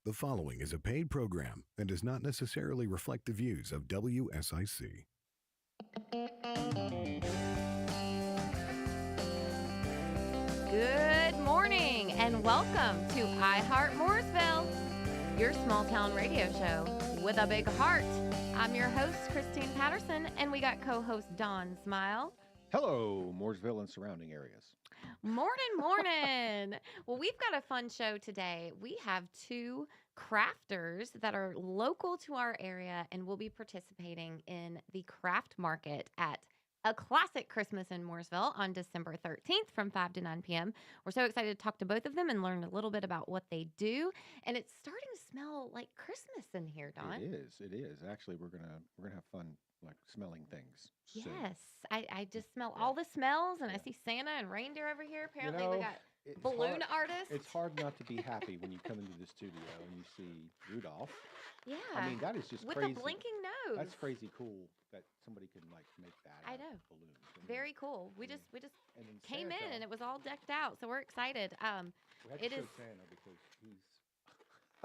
The following is a paid program and does not necessarily reflect the views of WSIC. Good morning and welcome to Heart Mooresville, your small town radio show with a big heart. I'm your host, Christine Patterson, and we got co-host Don Smyle. Hello, Mooresville and surrounding areas. Morning. Well, we've got a fun show today. We have two crafters that are local to our area and will be participating in the craft market at a classic Christmas in Mooresville on December 13th from 5 to 9 p.m. We're so excited to talk to both of them and learn a little bit about what they do. And it's starting to smell like Christmas in here, Don. It is. Actually, we're gonna have fun like smelling things soon. Yes, I just smell all the smells, and I see Santa and reindeer over here. Apparently, we got balloon artists. It's hard not to be happy when you come into the studio and you see Rudolph. Yeah, I mean, that is just with crazy. a blinking nose. That's crazy cool that somebody can like make that. I out know. of balloons. I mean, Very cool. We just and then came Santa, in and it was all decked out, so we're excited. we had to it show is- Santa because he's.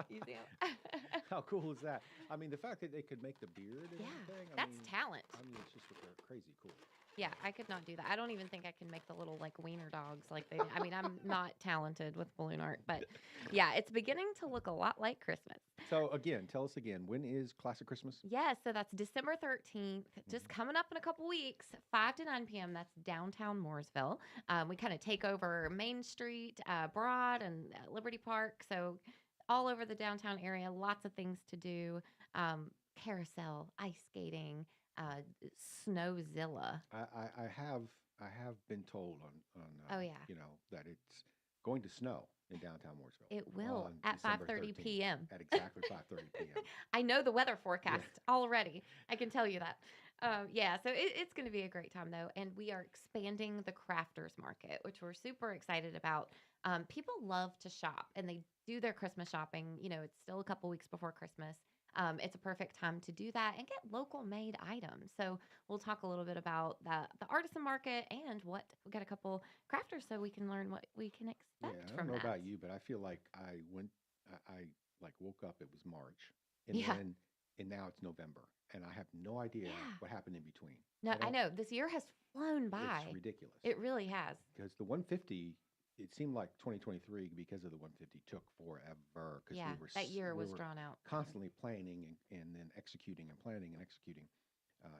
You see him? How cool is that? I mean, the fact that they could make the beard and Yeah, everything. that's talent. I mean, it's just crazy cool. Yeah, I could not do that. I don't even think I can make the little like wiener dogs like they. I mean, I'm not talented with balloon art, but yeah, it's beginning to look a lot like Christmas. So again, tell us again, when is Classic Christmas? Yes, so that's December 13th, just coming up in a couple weeks, 5 to 9 p.m. That's downtown Mooresville. We kind of take over Main Street, Broad, and Liberty Park. So all over the downtown area, lots of things to do. Carousel, ice skating, Snowzilla. I have been told on Oh, yeah. that it's going to snow in downtown Mooresville. It will on at December 5:30 13th, p.m. At exactly 5:30 p.m. I know the weather forecast already. I can tell you that. Yeah, so it's going to be a great time, though. And we are expanding the crafters market, which we're super excited about. People love to shop and they do their Christmas shopping. You know, it's still a couple weeks before Christmas. It's a perfect time to do that and get local made items. So we'll talk a little bit about the artisan market and what we got a couple crafters so we can learn what we can expect I from don't know that. about you, but I feel like I like woke up, it was March, and Yeah. and now it's November, and I have no idea Yeah. what happened in between. No, I don't- know this year has flown by. It's ridiculous. It really has. Because the 150, it seemed like 2023 because of the 150 took forever. Because Yeah, that year was drawn out. constantly planning and then executing and planning and executing.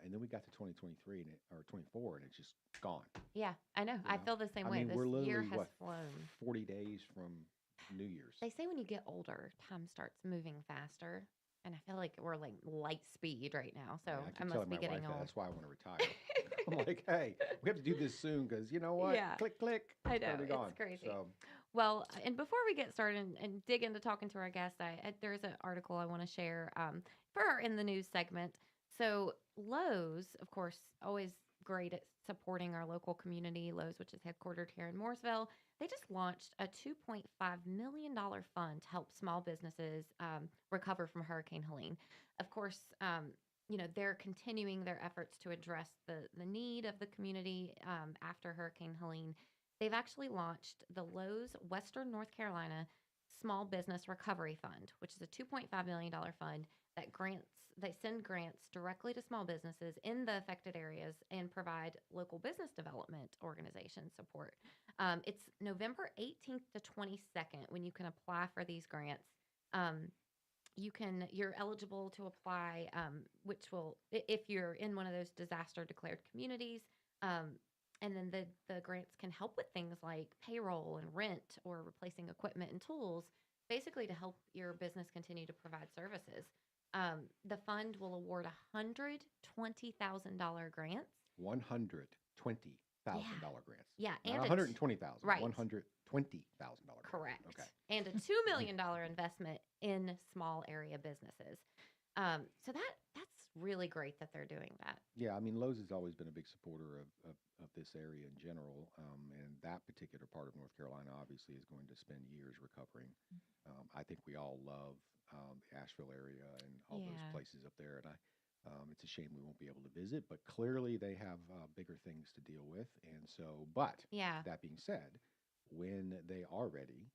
And then we got to 2023 or 24, and it's just gone. Yeah, I know. I know? feel the same I way. mean, This we're year literally, has flown. 40 days from New Year's. They say when you get older, time starts moving faster. And I feel like we're like light speed right now. So Yeah, I keep must telling be my getting wife that. old. That's why I want to retire. I'm like, hey, we have to do this soon because you know what? Yeah. Click, click. I it's know, gonna be it's gone. crazy. So, Well, and before we get started and dig into talking to our guests, there's an article I want to share for our In the News segment. So Lowe's, of course, always great at supporting our local community. Lowe's, which is headquartered here in Mooresville, they just launched a $2.5 million fund to help small businesses recover from Hurricane Helene. Of course, they're continuing their efforts to address the need of the community after Hurricane Helene. They've actually launched the Lowe's Western North Carolina Small Business Recovery Fund, which is a $2.5 million fund that they send grants directly to small businesses in the affected areas and provide local business development organization support. It's November 18th to 22nd when you can apply for these grants. You're eligible to apply, which will, if you're in one of those disaster declared communities, and then the grants can help with things like payroll and rent or replacing equipment and tools, basically to help your business continue to provide services. The fund will award $120,000 grants. $120,000 grants. Yeah, Not and $120,000. right. $120,000. Correct. Okay. And a $2 million investment in small area businesses. So that's really great that they're doing that. Yeah, I mean, Lowe's has always been a big supporter of this area in general, and that particular part of North Carolina obviously is going to spend years recovering. I think we all love the Asheville area and all those places up there, and it's a shame we won't be able to visit, but clearly they have bigger things to deal with, and so, but Yeah. that being said, when they are ready,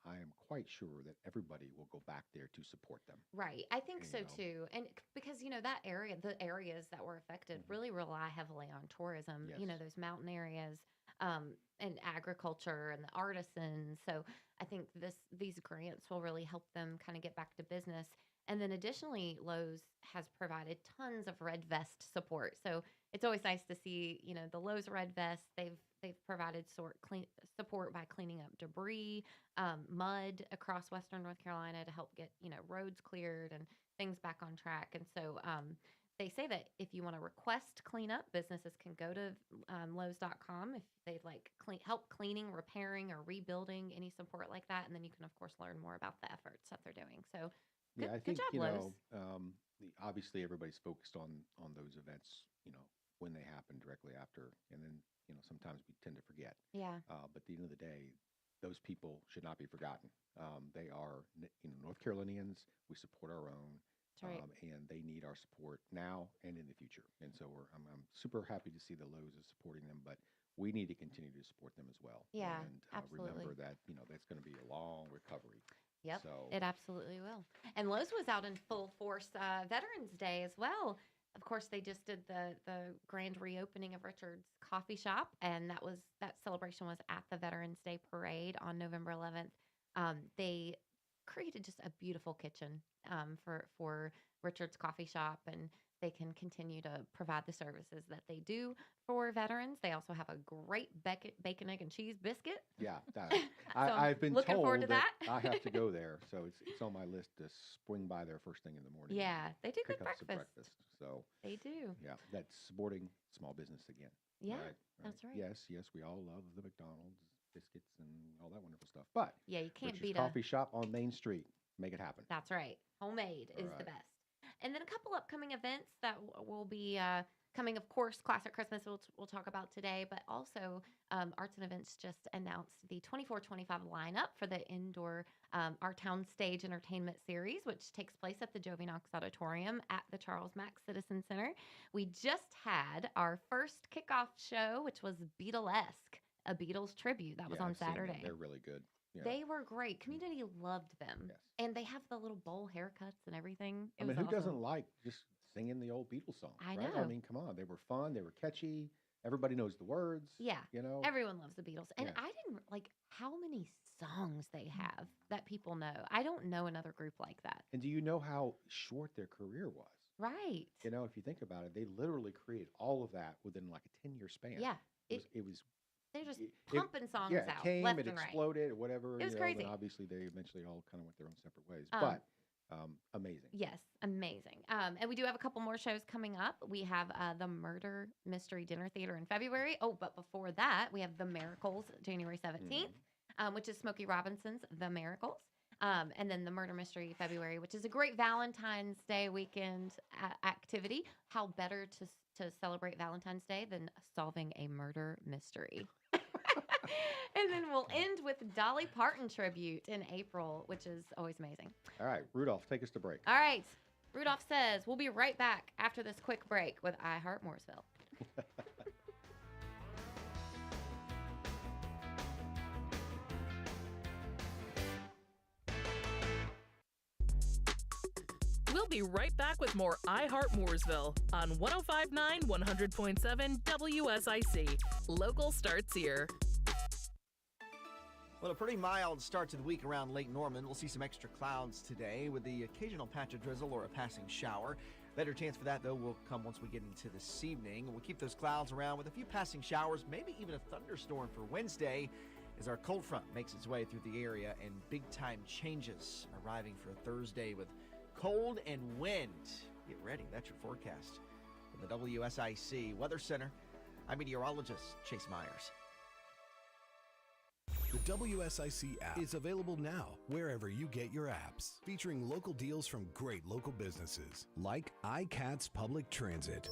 I am quite sure that everybody will go back there to support them. Right. I think so You know. too. And because, that area, the areas that were affected Mhm. really rely heavily on tourism, Yes. those mountain areas, and agriculture and the artisans. So I think these grants will really help them kind of get back to business. And then additionally, Lowe's has provided tons of red vest support. So it's always nice to see, the Lowe's red vest. They've provided support by cleaning up debris, mud across Western North Carolina to help get, roads cleared and things back on track. And so they say that if you want to request cleanup, businesses can go to Lowe's.com if they'd like help cleaning, repairing, or rebuilding, any support like that. And then you can, of course, learn more about the efforts that they're doing. So good, Yeah, I good think, job, Lowe's. obviously everybody's focused on those events, when they happen directly after, and then, sometimes we tend to forget. Yeah, But at the end of the day, those people should not be forgotten. They are, North Carolinians. We support our own, that's right. and they need our support now and in the future. And so I'm super happy to see the Lowe's is supporting them, but we need to continue to support them as well. Yeah, And absolutely. remember that, that's going to be a long recovery. Yep, So it absolutely will. And Lowe's was out in full force Veterans Day as well. Of course, they just did the grand reopening of Richard's Coffee Shop, and that celebration was at the Veterans Day parade on November 11th. They created just a beautiful kitchen for Richard's Coffee Shop, and they can continue to provide the services that they do for veterans. They also have a great bacon, egg, and cheese biscuit. yeah, So I've been looking told forward to that. I have to go there, so it's on my list to swing by there first thing in the morning. Yeah, they do pick good up some breakfast. breakfast. So They do. yeah, that's supporting small business again. Yeah, Right, that's right. Yes, we all love the McDonald's biscuits and all that wonderful stuff. But Yeah, you can't Richard's beat Coffee Shop on Main Street, make it happen. That's right. Homemade All is the right. best. And then a couple upcoming events that will be coming, of course, Classic Christmas we'll talk about today, but also Arts and Events just announced the 24-25 lineup for the indoor Our Town Stage Entertainment Series, which takes place at the Jovi Knox Auditorium at the Charles Mack Citizen Center. We just had our first kickoff show, which was Beatlesque, a Beatles tribute. That was on I've seen them. Saturday. They're really good. Yeah. They were great. Community loved them. Yes. And they have the little bowl haircuts and everything. It I was mean, who awesome. doesn't like just singing the old Beatles songs? I right? know. I mean, come on. They were fun. They were catchy. Everybody knows the words. Yeah. You know? Everyone loves the Beatles. And Yeah. I didn't like how many songs they have that people know. I don't know another group like that. And do you know how short their career was? Right. You know, if you think about it, they literally created all of that within like a 10-year span. Yeah. It was They're just it- pumping songs yeah, it out came, left it and right. exploded, or whatever. It was you know, crazy. And obviously, they eventually all kind of went their own separate ways. Um, But amazing. Yes, amazing. And we do have a couple more shows coming up. We have the Murder Mystery Dinner Theater in February. Oh, but before that, we have The Miracles, January 17th, which is Smokey Robinson's The Miracles. And then the Murder Mystery February, which is a great Valentine's Day weekend activity. How better to celebrate Valentine's Day than solving a murder mystery? And then we'll end with Dolly Parton tribute in April, which is always amazing. All right, Rudolph, take us to break. All right. Rudolph says we'll be right back after this quick break with Heart Mooresville. We'll be right back with more Heart Mooresville on 105.9, 100.7 WSIC. Local starts here. Well, a pretty mild start to the week around Lake Norman. We'll see some extra clouds today with the occasional patch of drizzle or a passing shower. Better chance for that, though, will come once we get into this evening. We'll keep those clouds around with a few passing showers, maybe even a thunderstorm for Wednesday as our cold front makes its way through the area and big-time changes arriving for Thursday with cold and wind. Get ready. That's your forecast. From the WSIC Weather Center, I'm meteorologist Chase Myers. The WSIC app is available now wherever you get your apps, featuring local deals from great local businesses like iCats Public Transit.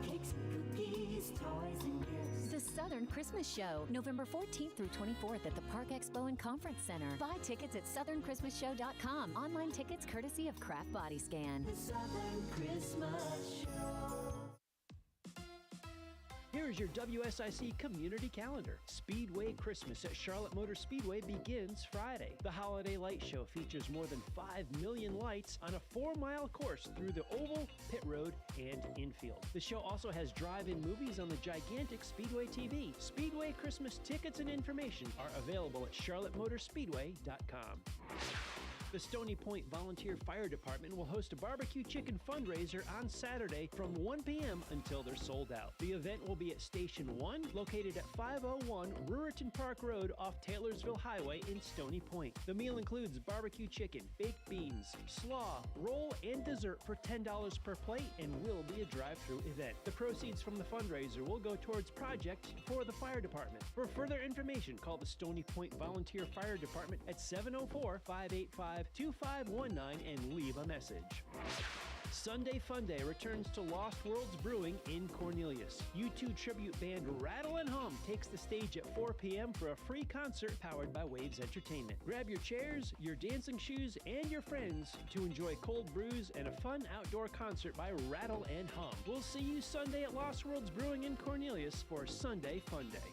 Cakes and cookies, toys and gifts. The Southern Christmas Show, November 14th through 24th at the Park Expo and Conference Center. Buy tickets at southernChristmasShow.com. Online tickets courtesy of Craft Body Scan. The Southern Christmas Show. Here's your WSIC community calendar. Speedway Christmas at Charlotte Motor Speedway begins Friday. The Holiday Light Show features more than 5 million lights on a 4-mile course through the oval, pit road, and infield. The show also has drive-in movies on the gigantic Speedway TV. Speedway Christmas tickets and information are available at charlottemotorspeedway.com. The Stony Point Volunteer Fire Department will host a barbecue chicken fundraiser on Saturday from 1 p.m. until they're sold out. The event will be at Station 1, located at 501 Ruritan Park Road off Taylorsville Highway in Stony Point. The meal includes barbecue chicken, baked beans, slaw, roll, and dessert for $10 per plate and will be a drive-through event. The proceeds from the fundraiser will go towards projects for the fire department. For further information, call the Stony Point Volunteer Fire Department at 704-585-2519 and leave a message. Sunday Fun Day returns to Lost Worlds Brewing in Cornelius. U2 tribute band Rattle and Hum takes the stage at 4 p.m. for a free concert powered by Waves Entertainment. Grab your chairs, your dancing shoes, and your friends to enjoy cold brews and a fun outdoor concert by Rattle and Hum. We'll see you Sunday at Lost Worlds Brewing in Cornelius for Sunday Fun Day.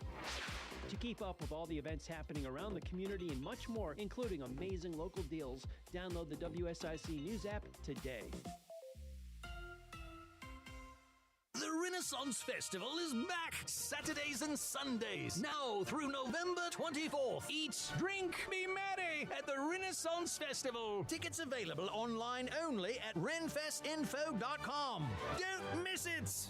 To keep up with all the events happening around the community and much more, including amazing local deals, download the WSIC News app today. The Renaissance Festival is back, Saturdays and Sundays, now through November 24th. Eat, drink, be merry at the Renaissance Festival. Tickets available online only at renfestinfo.com. Don't miss it!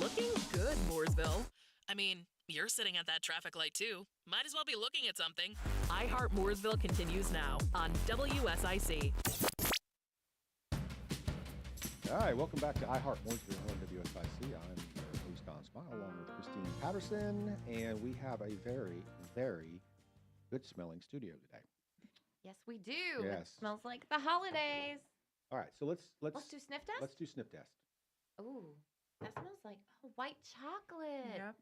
Looking good, Mooresville. I mean, you're sitting at that traffic light too. Might as well be looking at something. Heart Mooresville continues now on WSIC. All right, welcome back to Heart Mooresville on WSIC. I'm your host, Don Smyle, along with Christine Patterson, and we have a very, very good-smelling studio today. Yes, we do. Yes. It smells like the holidays. All right, so let's do sniff test? Let's do sniff test. Ooh, that smells like white chocolate. Yep.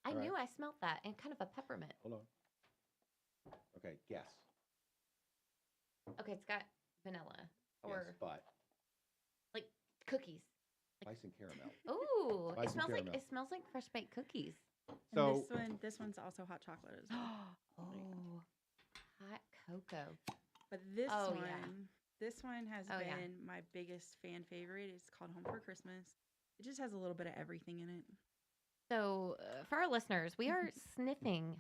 I All right. knew I smelled that, and kind of a peppermint. Hold on. Okay, guess. Okay, it's got vanilla or Yes, but like cookies. spice and caramel. Ooh, Spice and caramel. it smells like fresh baked cookies. So And this one's also hot chocolate as well. Oh, hot cocoa. But this Oh, one, yeah. this one has Oh, been yeah. my biggest fan favorite. It's called Home for Christmas. It just has a little bit of everything in it. So, for our listeners, we are sniffing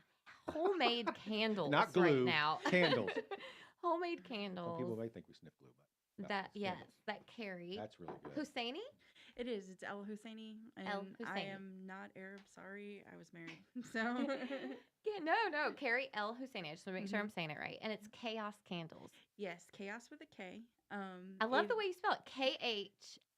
homemade candles not right glue, now. candles. Homemade Some candles. people may think we sniff glue, but That it's that Karri. that's really good. Husseini? It is. It's El Husseini. And El I Husseini. am not Arab. Sorry. I was married. So, Yeah, no, Karri El Husseini. I just want to make sure I'm saying it right. And it's Chaos Candles. yes, Chaos with a K. I love the it- way you spell it.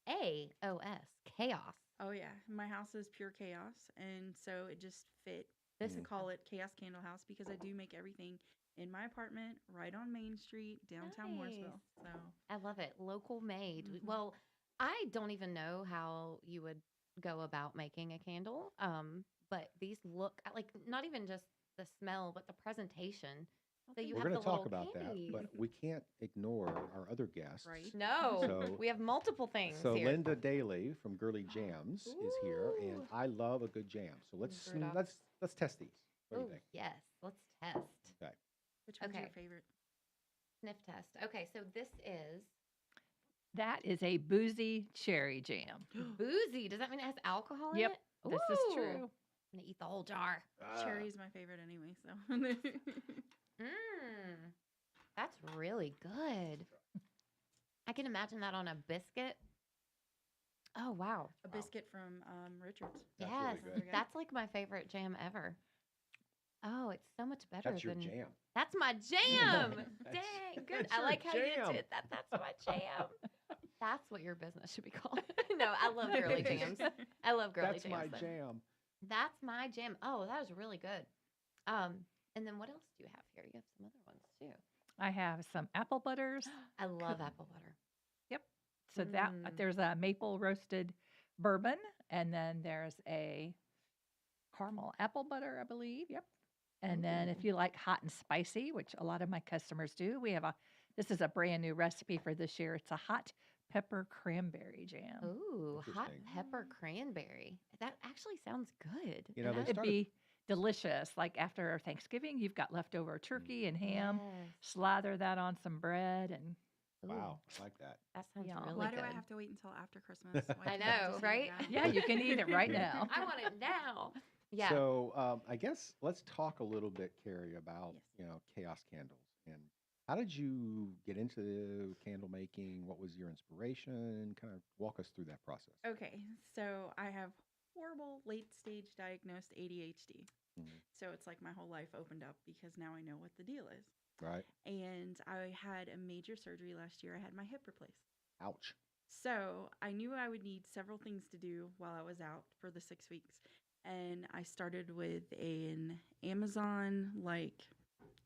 K-H-A-O-S. Chaos. Oh, yeah. My house is pure chaos. And so it just fit This to is call it Chaos Candle House because I do make everything in my apartment right on Main Street, downtown Mooresville. So, I love it. Local made. Mhm. Well, I don't even know how you would go about making a candle. But these look like not even just the smell, but the presentation. So you We're have going the to talk little about candies. that, but we can't ignore our other guests. Right. No, So- we have multiple things So here. Linda Daley from Girly Jams is here, and Ooh. I love a good jam. So Screwed up. let's test these. What do you Ooh, think? yes, let's test. which one's your Okay. favorite? Sniff test. Okay, so this is That is a boozy cherry jam. boozy. Does that mean it has alcohol in Yep, it? this is Ooh. true. I'm gonna eat the whole jar. Cherry's my favorite anyway. So, Mmm. That's really good. I can imagine that on a biscuit. Oh wow. a biscuit from Richards. That's yes, really good. that's like my favorite jam ever. Oh, it's so much better That's your than jam. That's my jam. That's- Dang, good. that's I your like how you jam. did that. That's my jam. That's what your business should be called. No, I love girly jams. I love girly That's jams. my though. jam. That's my jam. Oh, that is really good. And then what else do you have here? You have some other ones too. I have some apple butters. I love apple butter. So that Mm. there's a maple roasted bourbon, and then there's a caramel apple butter, I believe. Yep. And then if you like hot and spicy, which a lot of my customers do, we have this is a brand new recipe for this year. It's a hot pepper cranberry jam. Ooh, hot Interesting. pepper cranberry. That actually sounds good. You know, And they I- It'd started. be delicious. Like after Thanksgiving, you've got leftover turkey and ham. Yes. Slather that on some bread and Wow, Ooh, I like that. that sounds Yum. really Why good. do I have to wait until after Christmas? Why I can't I know, just eat it right? now? yeah, you can eat it right now. I want it now. Yeah. So I guess let's talk a little bit, Carrie, about Yes. chaos candles and how did you get into candle making? What was your inspiration? Kind of walk us through that process. Okay, so I have horrible late stage diagnosed ADHD. Mhm. So it's like my whole life opened up because now I know what the deal is. Right? And I had a major surgery last year. I had my hip replaced. Ouch. So I knew I would need several things to do while I was out for the 6 weeks. And I started with an Amazon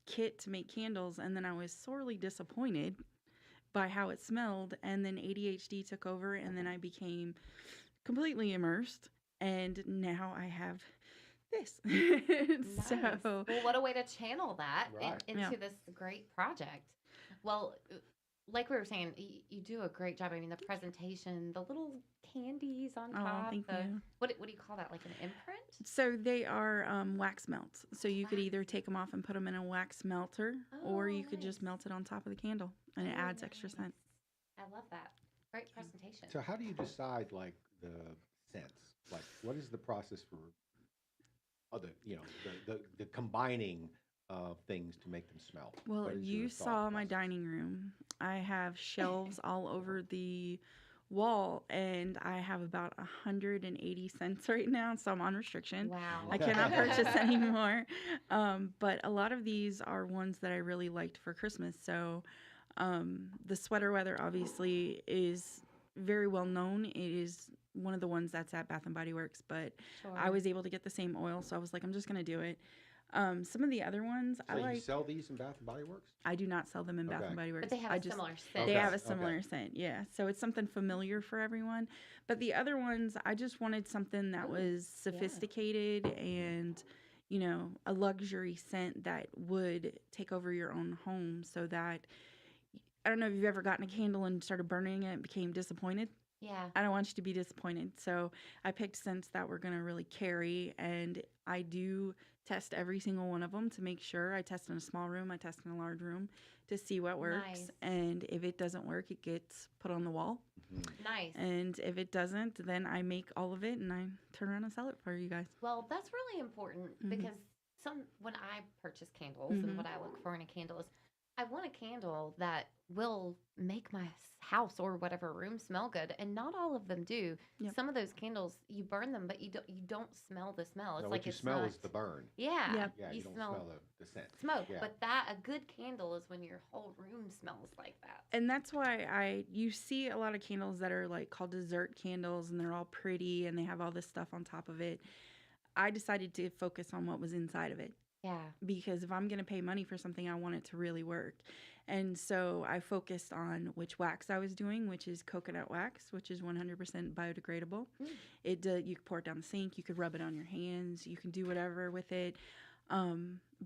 kit to make candles. And then I was sorely disappointed by how it smelled. And then ADHD took over. And then I became completely immersed. And now I have this. Nice. So Well, what a way to channel that Right. into Yeah. this great project. Well, like we were saying, you do a great job. I mean, the presentation, the little candies on Oh, top. thank you. What do you call that? Like an imprint? So they are wax melts. So you could Wax either take them off and put them in a wax melter, or you could just nice. melt it on top of the candle, and it Oh, adds extra scent. nice. I love that. Great presentation. So how do you decide like the scents? Like what is the process for other, the combining of things to make them smell? Well, What if is you your thought saw my process? dining room, I have shelves all over the wall, and I have about 180 cents right now, so I'm on restriction. Wow. I cannot purchase anymore. But a lot of these are ones that I really liked for Christmas. So the sweater weather obviously is very well known. It is one of the ones that's at Bath and Body Works, but I Sure. was able to get the same oil, so I was like, I'm just gonna do it. Some of the other ones I So you like. sell these in Bath and Body Works? I do not sell them in Bath Okay. and Body Works. But they have I a just similar they scent. have a Okay. similar scent, yeah. So it's something familiar for everyone. But the other ones, I just wanted something that Ooh, was sophisticated and, a luxury scent that would take over your own home so that I don't know if you've ever gotten a candle and started burning it and became disappointed. Yeah. I don't want you to be disappointed. So I picked scents that were going to really carry. And I do test every single one of them to make sure. I test in a small room, I test in a large room to see what works. Nice. And if it doesn't work, it gets put on the wall. Mhm. Nice. And if it doesn't, then I make all of it and I turn around and sell it for you guys. Well, that's really important Mhm. because when I purchase candles Mhm. and what I look for in a candle is I want a candle that will make my house or whatever room smell good, and not all of them do. Yep. Some of those candles you burn them, but you don't smell the smell. It's No, like what you it's smell not, is the burn. yeah. Yep. Yeah, you don't smell the scent. smoke, Yeah. but a good candle is when your whole room smells like that. And that's why you see a lot of candles that are like called dessert candles and they're all pretty and they have all this stuff on top of it. I decided to focus on what was inside of it. Yeah. Because if I'm going to pay money for something, I want it to really work. And so I focused on which wax I was doing, which is coconut wax, which is 100% biodegradable. You can pour it down the sink, you could rub it on your hands, you can do whatever with it.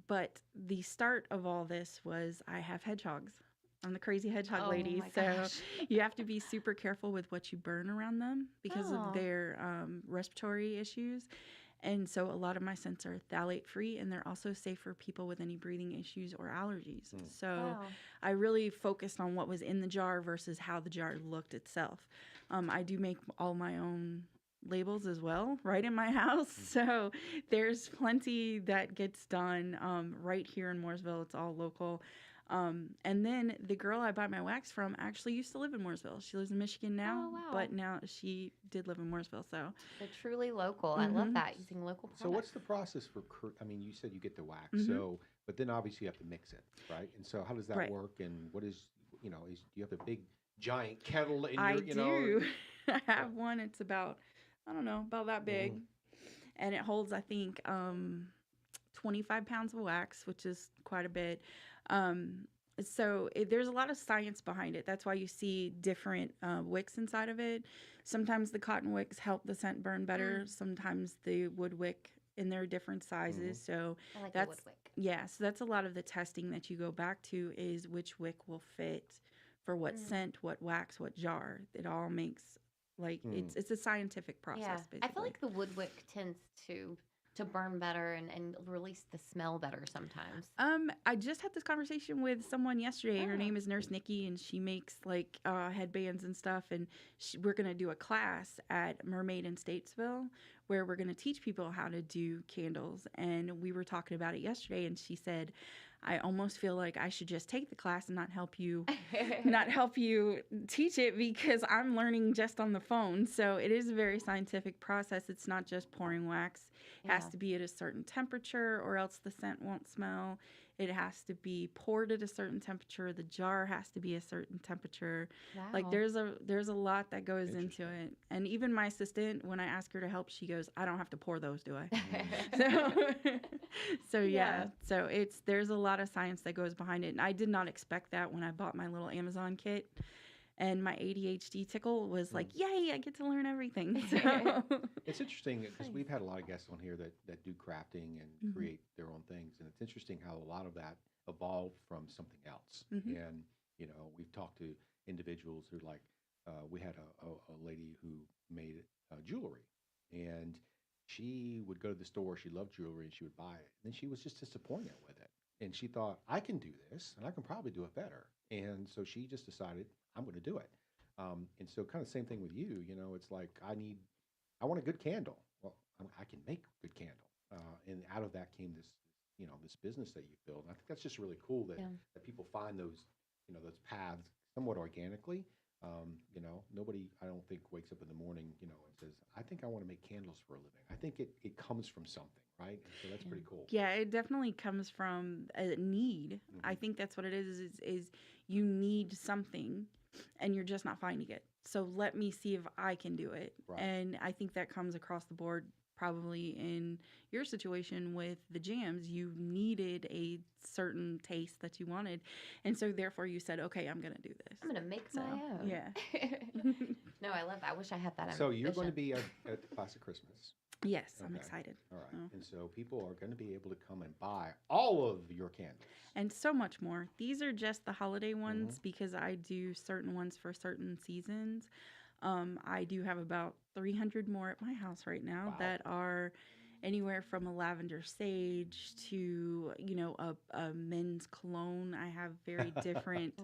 But the start of all this was I have hedgehogs. I'm the crazy hedgehog Oh lady. my So gosh. you have to be super careful with what you burn around them because Oh. of their respiratory issues. And so a lot of my scents are phthalate free, and they're also safe for people with any breathing issues or allergies. So Wow. I really focused on what was in the jar versus how the jar looked itself. I do make all my own labels as well right in my house. So there's plenty that gets done right here in Mooresville. It's all local. And then the girl I buy my wax from actually used to live in Mooresville. She lives in Michigan now, Oh, wow. but now she did live in Mooresville. So So truly local. I love Mhm. that, using local products. So what's the process for? I mean, you said you get the wax, Mhm. so but then obviously you have to mix it, right? And so how does that Right. work? And what is do you have a big giant kettle in I your do. I have one. It's about, I don't know, about that big. And it holds, I think, 25 pounds of wax, which is quite a bit. There's a lot of science behind it. That's why you see different wicks inside of it. Sometimes the cotton wicks help the scent burn better. Sometimes the wood wick, and they're different sizes. So I like that's the wood wick. yeah. So that's a lot of the testing that you go back to is which wick will fit for what scent, what wax, what jar. It all makes it's a scientific process. Yeah, basically. I feel like the wood wick tends to burn better and release the smell better sometimes. I just had this conversation with someone yesterday. Her Oh. name is Nurse Nikki, and she makes headbands and stuff. And we're gonna do a class at Mermaid in Statesville where we're gonna teach people how to do candles. And we were talking about it yesterday, and she said, I almost feel like I should just take the class and not help you teach it, because I'm learning just on the phone. So it is a very scientific process. It's not just pouring wax. It has to be at a certain temperature or else the scent won't smell. It has to be poured at a certain temperature. The jar has to be a certain temperature. Wow. Like there's a lot that goes into it. And even my assistant, when I ask her to help, she goes, I don't have to pour those, do I? So there's a lot of science that goes behind it. And I did not expect that when I bought my little Amazon kit. And my ADHD tickle was like, yay, I get to learn everything. So. It's interesting because we've had a lot of guests on here that do crafting and create their own things. And it's interesting how a lot of that evolved from something else. And, we've talked to individuals who we had a lady who made jewelry. And she would go to the store. She loved jewelry and she would buy it. And then she was just disappointed with it. And she thought, I can do this and I can probably do it better. And so she just decided, I'm going to do it. And so kind of same thing with you, it's like, I want a good candle. Well, I can make a good candle. And out of that came this, this business that you built. And I think that's just really cool that people find those, those paths somewhat organically. Nobody, I don't think, wakes up in the morning, and says, I think I want to make candles for a living. I think it comes from something, right? And so that's pretty cool. Yeah, it definitely comes from a need. I think that's what it is you need something and you're just not finding it. So let me see if I can do it. Right. And I think that comes across the board. Probably in your situation with the jams, you needed a certain taste that you wanted. And so therefore you said, okay, I'm going to do this. I'm going to make my own. Yeah. No, I love that. I wish I had that. So you're going to be at the Classic Christmas. Yes, okay. I'm excited. All right. And so people are going to be able to come and buy all of your candles. And so much more. These are just the holiday ones because I do certain ones for certain seasons. I do have about 300 more at my house right now that are anywhere from a lavender sage to, a men's cologne. I have very different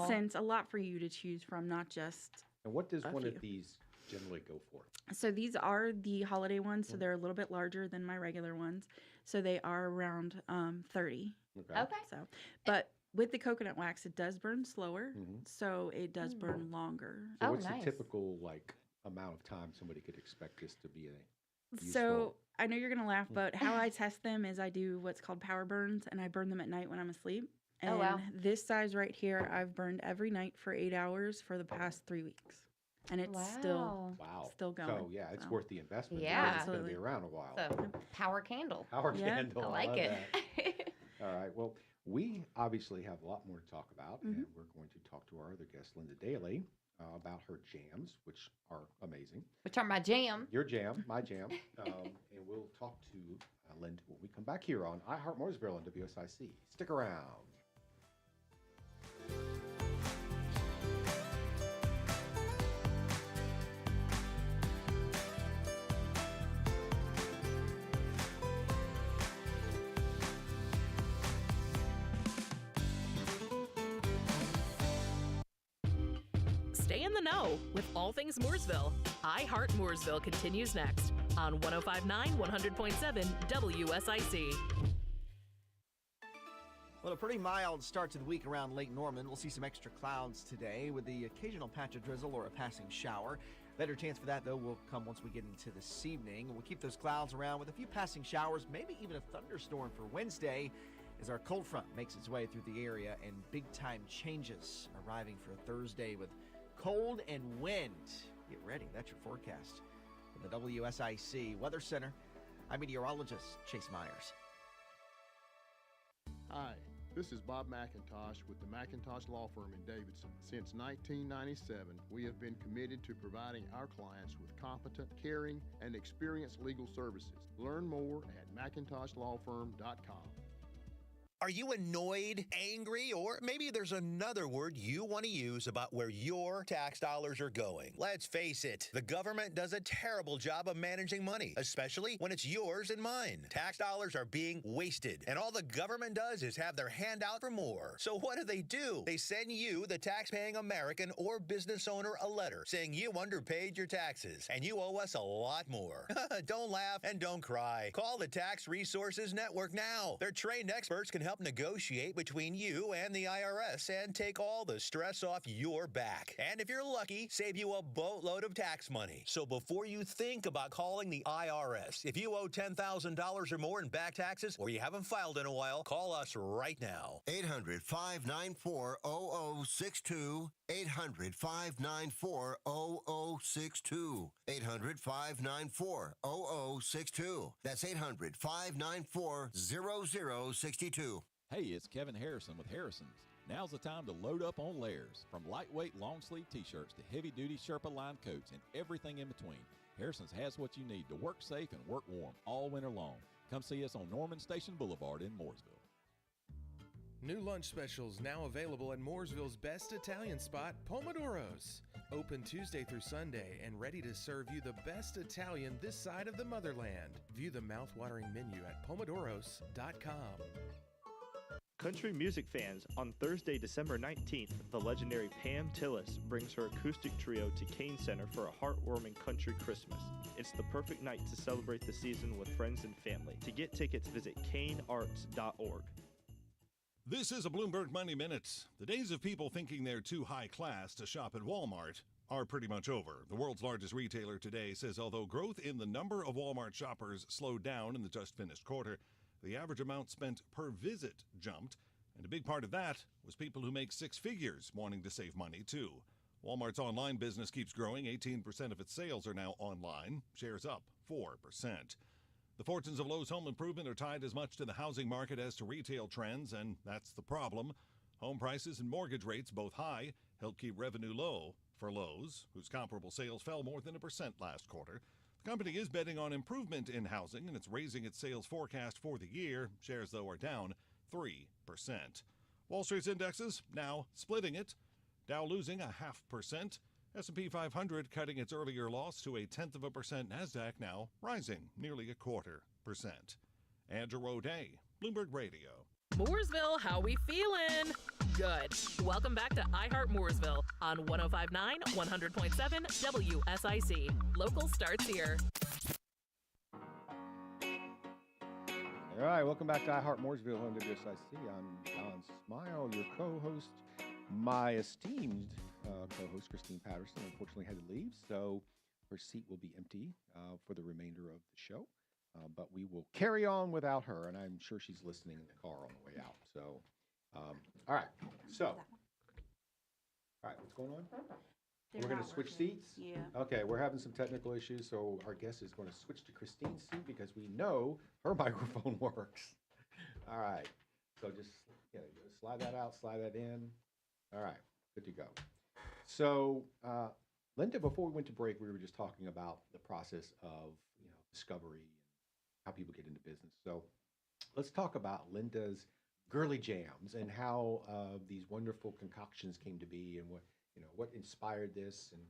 scents, a lot for you to choose from, not just And what does one of these generally go for? So these are the holiday ones, so they're a little bit larger than my regular ones. So they are around 30. Okay. So, but with the coconut wax, it does burn slower, so it does burn longer. So what's the typical amount of time somebody could expect this to be useful? So I know you're gonna laugh, but how I test them is I do what's called power burns, and I burn them at night when I'm asleep. And this size right here, I've burned every night for 8 hours for the past 3 weeks. And it's still going. So it's worth the investment. Yeah, it's going to be around a while. So power candle. Power candle. I like it. All right. Well, we obviously have a lot more to talk about, and we're going to talk to our other guest, Linda Daley, about her jams, which are amazing. Which are my jam. Your jam, my jam. And we'll talk to Linda when we come back here on Heart Mooresville on WSIC. Stick around. Stay in the know with all things Mooresville. Heart Mooresville continues next on 105.9, 100.7 WSIC. Well, a pretty mild start to the week around Lake Norman. We'll see some extra clouds today with the occasional patch of drizzle or a passing shower. Better chance for that, though, will come once we get into this evening. We'll keep those clouds around with a few passing showers, maybe even a thunderstorm for Wednesday as our cold front makes its way through the area and big-time changes arriving for Thursday with cold and wind. Get ready. That's your forecast. From the WSIC Weather Center, I'm meteorologist Chase Myers. Hi, this is Bob McIntosh with the McIntosh Law Firm in Davidson. Since 1997, we have been committed to providing our clients with competent, caring, and experienced legal services. Learn more at McIntoshLawFirm.com. Are you annoyed, angry, or maybe there's another word you want to use about where your tax dollars are going? Let's face it, the government does a terrible job of managing money, especially when it's yours and mine. Tax dollars are being wasted, and all the government does is have their hand out for more. So what do? They send you, the tax-paying American or business owner, a letter saying you underpaid your taxes, and you owe us a lot more. Don't laugh and don't cry. Call the Tax Resources Network now. Their trained experts can help negotiate between you and the IRS and take all the stress off your back. And if you're lucky, save you a boatload of tax money. So before you think about calling the IRS, if you owe $10,000 or more in back taxes or you haven't filed in a while, call us right now. 800-594-0062. 800-594-0062. 800-594-0062. That's 800-594-0062. Hey, it's Kevin Harrison with Harrison's. Now's the time to load up on layers. From lightweight long-sleeve t-shirts to heavy-duty Sherpa-lined coats and everything in between, Harrison's has what you need to work safe and work warm all winter long. Come see us on Norman Station Boulevard in Mooresville. New lunch specials now available at Mooresville's best Italian spot, Pomodoro's. Open Tuesday through Sunday and ready to serve you the best Italian this side of the motherland. View the mouth-watering menu at pomodoros.com. Country music fans, on Thursday, December 19th, the legendary Pam Tillis brings her acoustic trio to Kane Center for a heartwarming country Christmas. It's the perfect night to celebrate the season with friends and family. To get tickets, visit kanearts.org. This is a Bloomberg Money Minute. The days of people thinking they're too high class to shop at Walmart are pretty much over. The world's largest retailer today says although growth in the number of Walmart shoppers slowed down in the just finished quarter, the average amount spent per visit jumped, and a big part of that was people who make six figures wanting to save money too. Walmart's online business keeps growing. 18% of its sales are now online, shares up 4%. The fortunes of Lowe's Home Improvement are tied as much to the housing market as to retail trends, and that's the problem. Home prices and mortgage rates, both high, help keep revenue low for Lowe's, whose comparable sales fell more than 1% last quarter. The company is betting on improvement in housing, and it's raising its sales forecast for the year. Shares, though, are down 3%. Wall Street's indexes now splitting it. Dow losing 0.5%. S&P 500 cutting its earlier loss to 0.1%. NASDAQ now rising nearly 0.25%. Andrew O'Day, Bloomberg Radio. Mooresville, how we feeling? Good. Welcome back to iHeart Mooresville on 105.9, 100.7 WSIC. Local starts here. All right, welcome back to iHeart Mooresville on WSIC. I'm Don Smyle, your co-host. My esteemed co-host, Christine Patterson, unfortunately had to leave, so her seat will be empty for the remainder of the show. But we will carry on without her, and I'm sure she's listening in the car on the way out. So, all right. So, what's going on? We're going to switch seats? Yeah. Okay, we're having some technical issues, so our guest is going to switch to Christine's seat because we know her microphone works. All right. So just slide that out, slide that in. All right, good to go. So, Linda, before we went to break, we were just talking about the process of discovery and how people get into business. So, let's talk about Linda's girly jams and how these wonderful concoctions came to be, and what inspired this, and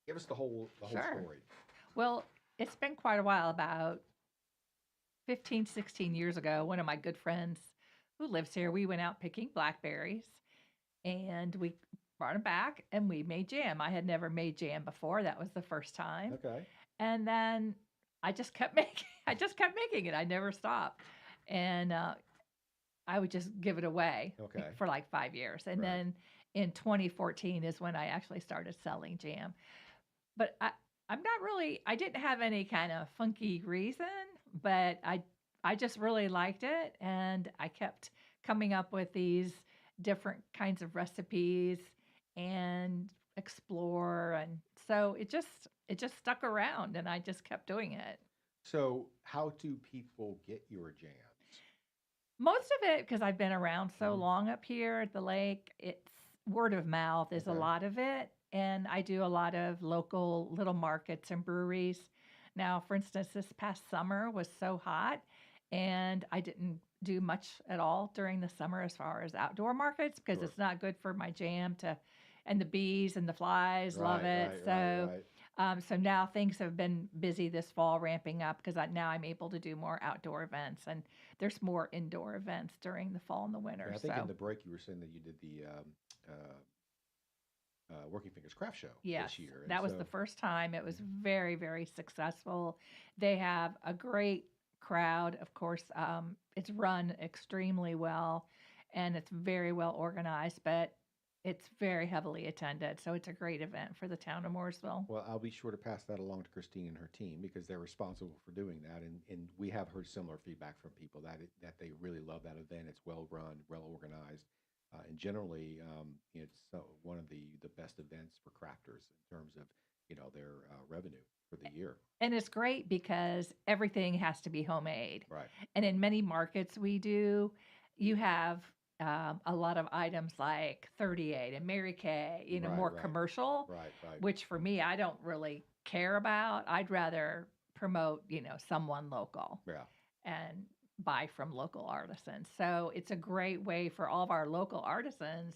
give us the whole story. Well, it's been quite a while. About 15, 16 years ago, one of my good friends who lives here, we went out picking blackberries, and we brought them back, and we made jam. I had never made jam before. That was the first time. Okay. And then I just kept making it. I never stopped. And I would just give it away for like 5 years. And then in 2014 is when I actually started selling jam. But I didn't have any kind of funky reason, but I just really liked it. And I kept coming up with these different kinds of recipes and explore. And so it just stuck around, and I just kept doing it. So how do people get your jams? Most of it, because I've been around so long up here at the lake, it's word of mouth is a lot of it. And I do a lot of local little markets and breweries. Now, for instance, this past summer was so hot, and I didn't do much at all during the summer as far as outdoor markets because Sure. it's not good for my jam and the bees and the flies love it. So now things have been busy this fall, ramping up because now I'm able to do more outdoor events, and there's more indoor events during the fall and the winter. Yeah, I think in the break you were saying that you did the Working Fingers Craft Show this year. And that was the first time. It was very, very successful. They have a great crowd. Of course, it's run extremely well, and it's very well organized, but it's very heavily attended. So it's a great event for the town of Mooresville. Well, I'll be sure to pass that along to Christine and her team because they're responsible for doing that. And we have heard similar feedback from people that they really love that event. It's well run, well organized. And generally, it's one of the best events for crafters in terms of, their revenue for the year. And it's great because everything has to be homemade. Right. And in many markets we do, you have a lot of items like 38 and Mary Kay, more commercial, which for me, I don't really care about. I'd rather promote, someone local. Yeah. And buy from local artisans. So it's a great way for all of our local artisans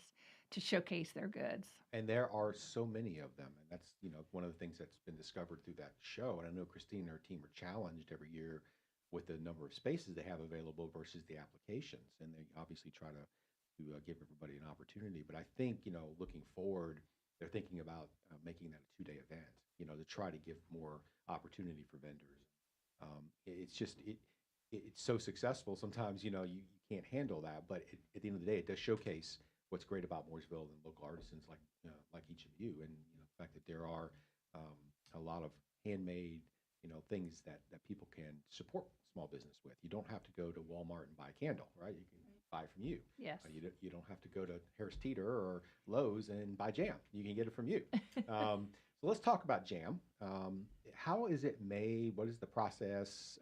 to showcase their goods. And there are so many of them. And that's, one of the things that's been discovered through that show. And I know Christine and her team are challenged every year with the number of spaces they have available versus the applications. And they obviously try to give everybody an opportunity. But I think, looking forward, they're thinking about making that a 2-day event, to try to give more opportunity for vendors. It's just, it's so successful. Sometimes, you can't handle that. But at the end of the day, it does showcase what's great about Mooresville and local artisans like each of you. And, the fact that there are a lot of handmade, things that people can support small business with. You don't have to go to Walmart and buy a candle, right? You can buy it from you. Yes. You don't have to go to Harris Teeter or Lowe's and buy jam. You can get it from you. So let's talk about jam. How is it made? What is the process,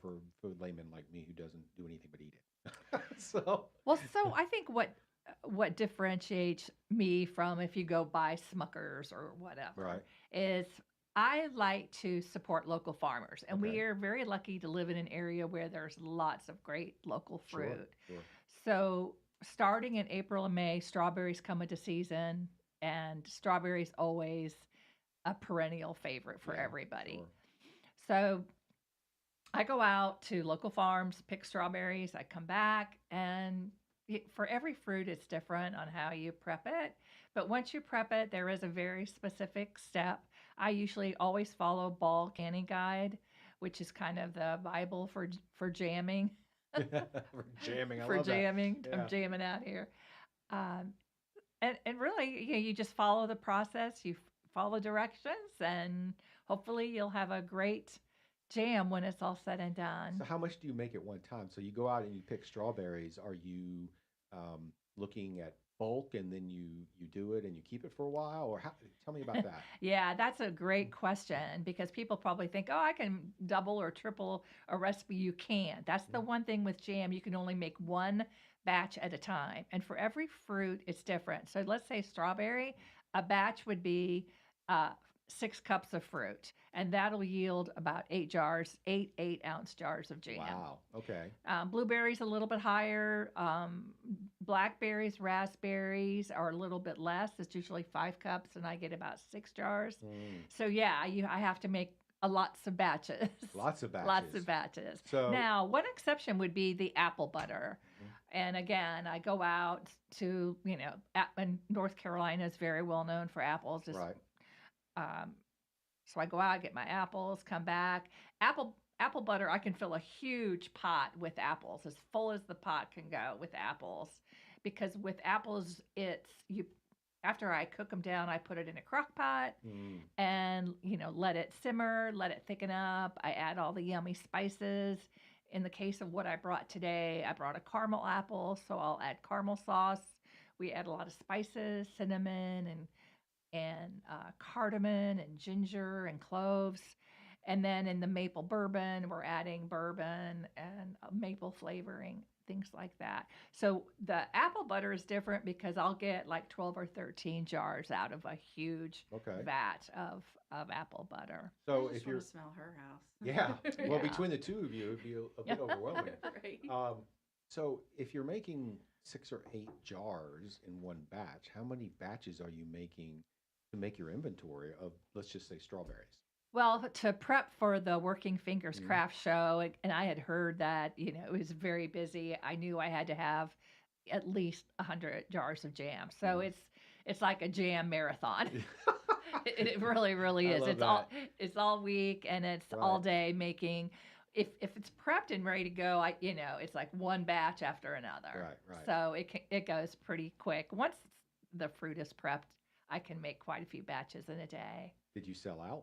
for a layman like me who doesn't do anything but eat it? So I think what differentiates me from if you go buy Smuckers or whatever is I like to support local farmers. And we are very lucky to live in an area where there's lots of great local fruit. Sure. So starting in April and May, strawberries come into season, and strawberries always a perennial favorite for everybody. Sure. So I go out to local farms, pick strawberries. I come back, and for every fruit, it's different on how you prep it. But once you prep it, there is a very specific step. I usually always follow Ball Canning Guide, which is kind of the Bible for jamming. For jamming, I for love jamming. that. Yeah. I'm jamming out here. And really, you just follow the process. You follow directions, and hopefully you'll have a great jam when it's all said and done. So how much do you make at one time? So you go out and you pick strawberries. Are you looking at bulk and then you do it and you keep it for a while? Or tell me about that. Yeah, that's a great question because people probably think, I can double or triple a recipe. You can't. That's the one thing with jam. You can only make one batch at a time. And for every fruit, it's different. So let's say strawberry, a batch would be 6 cups of fruit, and that'll yield about 8 8-ounce jars of jam. Wow. Okay. Blueberries a little bit higher. Blackberries, raspberries are a little bit less. It's usually 5 cups, and I get about 6 jars. So yeah, I have to make lots of batches. Lots of batches. Lots of batches. So now, one exception would be the apple butter. And again, I go out to, and North Carolina is very well known for apples. Right. So I go out, get my apples, come back. Apple butter, I can fill a huge pot with apples, as full as the pot can go with apples. Because with apples, after I cook them down, I put it in a crock pot and, let it simmer, let it thicken up. I add all the yummy spices. In the case of what I brought today, I brought a caramel apple, so I'll add caramel sauce. We add a lot of spices, cinnamon and cardamom and ginger and cloves. And then in the maple bourbon, we're adding bourbon and maple flavoring, things like that. So the apple butter is different because I'll get like 12 or 13 jars out of a huge vat of apple butter. So I if you're smell her house. Yeah. Well, between the two of you, it'd be a bit overwhelming. Right. So if you're making 6 or 8 jars in one batch, how many batches are you making to make your inventory of, let's just say, strawberries? Well, to prep for the Working Fingers Craft Show, and I had heard that, it was very busy. I knew I had to have at least 100 jars of jam. So it's like a jam marathon. It really, really is. It's all week and it's all day making. If it's prepped and ready to go, it's like one batch after another. Right. So it goes pretty quick. Once the fruit is prepped, I can make quite a few batches in a day. Did you sell out?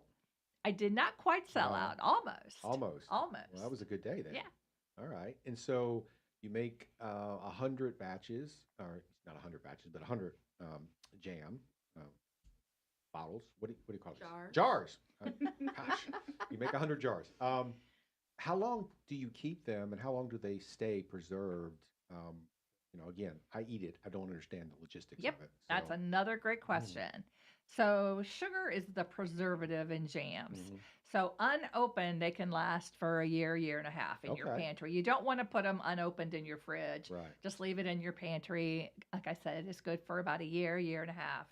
I did not quite sell out. Almost. Well, that was a good day then. Yeah. All right. And so you make 100 batches, or not 100 batches, but 100 jam bottles. What do you call it? Jars. Gosh, you make 100 jars. How long do you keep them, and how long do they stay preserved? Again, I eat it. I don't understand the logistics of it. So. That's another great question. So sugar is the preservative in jams. So unopened, they can last for a year and a half in your pantry. You don't want to put them unopened in your fridge. Right. Just leave it in your pantry. Like I said, it's good for about a year and a half.